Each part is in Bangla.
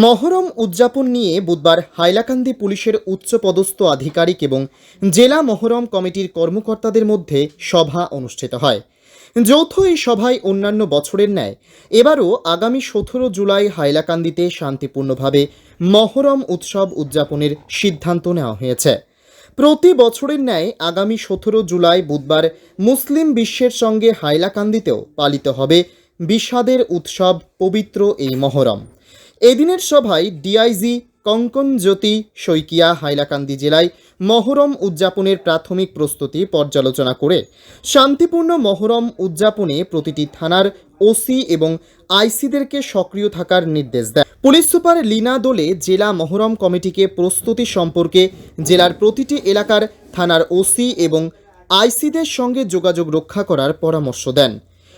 মহরম উদযাপন নিয়ে বুধবার হাইলাকান্দি পুলিশের উচ্চপদস্থ আধিকারিক এবং জেলা মহরম কমিটির কর্মকর্তাদের মধ্যে সভা অনুষ্ঠিত হয়। যৌথ এই সভায় অন্যান্য বছরের ন্যায় এবারও আগামী 17 জুলাই হাইলাকান্দিতে শান্তিপূর্ণভাবে মহরম উৎসব উদযাপনের সিদ্ধান্ত নেওয়া হয়েছে। প্রতি বছরের ন্যায় আগামী 17 জুলাই বুধবার মুসলিম বিশ্বের সঙ্গে হাইলাকান্দিতেও পালিত হবে বিষাদের উৎসব পবিত্র এই মহরম। এদিনের সভায় ডিআইজি কঙ্কনজ্যোতি শইকিয়া হাইলাকান্দি জেলায় মহরম উদযাপনের প্রাথমিক প্রস্তুতি পর্যালোচনা করে শান্তিপূর্ণ মহরম উদযাপনে প্রতিটি থানার ওসি এবং আইসিদেরকে সক্রিয় থাকার নির্দেশ দেয়। পুলিশ সুপার লীনা দোলে জেলা মহরম কমিটিকে প্রস্তুতি সম্পর্কে জেলার প্রতিটি এলাকার থানার ওসি এবং আইসিদের সঙ্গে যোগাযোগ রক্ষা করার পরামর্শ দেন।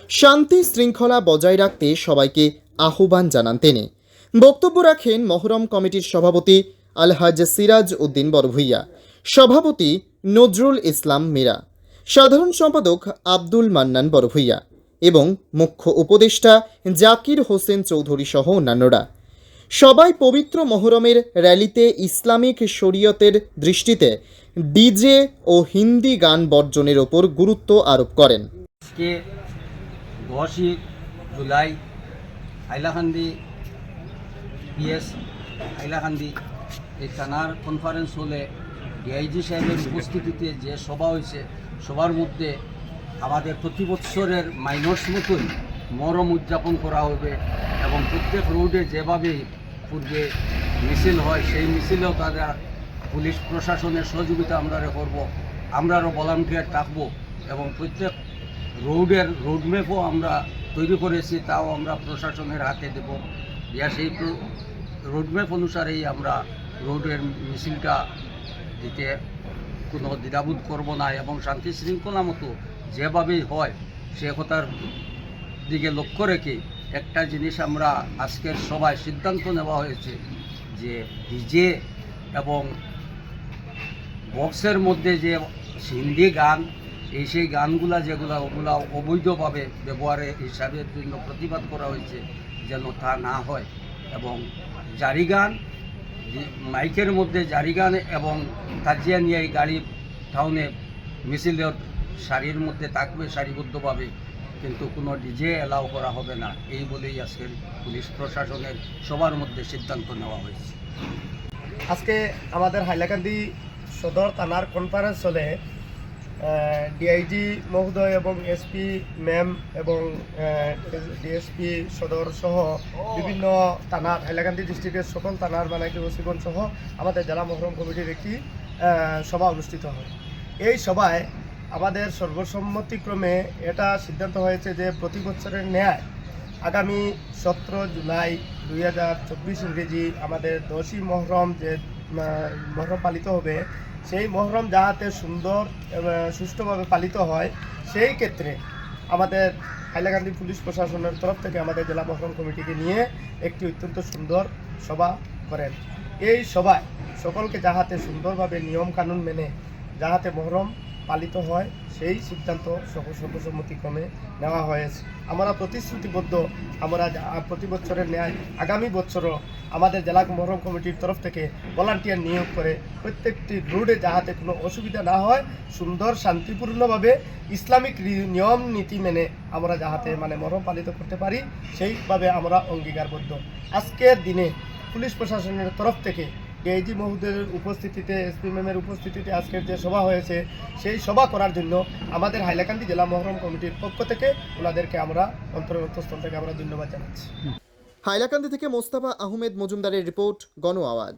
শান্তি শৃঙ্খলা বজায় রাখতে সবাইকে আহ্বান জানান তিনি। বক্তব্য রাখেন মহরম কমিটির সভাপতি আলহাজ সিরাজ উদ্দিন বড়ভূইয়া, সভাপতি নজরুল ইসলাম মীরা, সাধারণ সম্পাদক আব্দুল মান্নান বড়ভূইয়া এবং মুখ্য উপদেষ্টা জাকির হোসেন চৌধুরী সহ অন্যান্যরা। সবাই পবিত্র মহরমের র্যালিতে ইসলামিক শরীয়তের দৃষ্টিতে ডিজে ও হিন্দি গান বর্জনের ওপর গুরুত্ব আরোপ করেন। 10 জুলাই হাইলাকান্দি পিএস হাইলাকান্দি এই থানার কনফারেন্স হলে ডিআইজি সাহেবের উপস্থিতিতে যে সভা হয়েছে, সবার মধ্যে আমাদের প্রতি বৎসরের মাইনস মতোই মহরম উদযাপন করা হবে এবং প্রত্যেক রোডে যেভাবে পূর্বে মিছিল হয় সেই মিছিলেও তাদের পুলিশ প্রশাসনের সহযোগিতা আমরা করব, আমরাও ভলান্টিয়ার থাকবো এবং প্রত্যেক রোডের রোডম্যাপও আমরা তৈরি করেছি, তাও আমরা প্রশাসনের হাতে দেব। সেই রোডম্যাপ অনুসারেই আমরা রোডের মিছিলটা দিতে কোনো দ্বিধাবোধ করব না এবং শান্তি শৃঙ্খলা মতো যেভাবেই হয় সে কথার দিকে লক্ষ্য রেখে একটা জিনিস আমরা আজকের সভায় সিদ্ধান্ত নেওয়া হয়েছে যে ডিজে এবং বক্সের মধ্যে যে হিন্দি গান সেই গানগুলা ওগুলা অবৈধভাবে ব্যবহারের হিসাবের জন্য প্রতিবাদ করা হয়েছে যেন তা না হয় এবং জারি গান, মাইকের মধ্যে জারি গান এবং তাজিয়া নিয়ে এই গাড়ি টাউনে মিছিলের সারির মধ্যে থাকবে সারিবদ্ধভাবে, কিন্তু কোনো ডিজে অ্যালাউ করা হবে না, এই বলেই আজকের পুলিশ প্রশাসনের সবার মধ্যে সিদ্ধান্ত নেওয়া হয়েছে। আজকে আমাদের হাইলাকান্দি সদর থানার কনফারেন্স হলে ডিআইজি মহোদয় এবং এসপি ম্যাম এবং ডিএসপি সদর সহ বিভিন্ন থানার হাইলাকান্দি ডিস্ট্রিক্টের সকল থানার বানাইটি ওসিগণ সহ আমাদের জেলা মহরম কমিটির একটি সভা অনুষ্ঠিত হয়। এই সভায় আমাদের সর্বসম্মতিক্রমে এটা সিদ্ধান্ত হয়েছে যে প্রতি বছরের ন্যায় আগামী 17 জুলাই 2024 ইংরেজি আমাদের 10ই মহরম যে মহরম পালিত হবে, সেই মহরম যাহাতে সুন্দর সুষ্ঠুভাবে পালিত হয় সেই ক্ষেত্রে আমাদের হাইলাকান্দি পুলিশ প্রশাসনের তরফ থেকে আমাদের জেলা মহরম কমিটিকে নিয়ে একটি অত্যন্ত সুন্দর সভা করেন। এই সভায় সকলকে যাহাতে সুন্দরভাবে নিয়ম কানুন মেনে যাহাতে মহরম পালিত হয় সেই সিদ্ধান্ত সর্বসম্মতিক্রমে নেওয়া হয়েছে। আমরা প্রতিশ্রুতিবদ্ধ, আমরা প্রতি বছরের ন্যায় আগামী বছরও আমাদের জেলা মহরম কমিটির তরফ থেকে ভলান্টিয়ার নিয়োগ করে প্রত্যেকটি রোডে যাহাতে কোনো অসুবিধা না হয়, সুন্দর শান্তিপূর্ণভাবে ইসলামিক নিয়ম নীতি মেনে আমরা যাহাতে মহরম পালিত করতে পারি সেইভাবে আমরা অঙ্গীকারবদ্ধ। আজকের দিনে পুলিশ প্রশাসনের তরফ থেকে ডিআইজি মহোদয়ের উপস্থিতিতে, এসপি ম্যামের উপস্থিতিতে আজকের যে সভা হয়েছে সেই সভা করার জন্য আমাদের হাইলাকান্দি জেলা মহরম কমিটির পক্ষ থেকে ওনাদেরকে আমরা অন্তর্স্থল থেকে আমরা ধন্যবাদ জানাচ্ছি। হাইলাকান্দি থেকে মোস্তফা আহমেদ মজুমদারের রিপোর্ট, গণ আওয়াজ।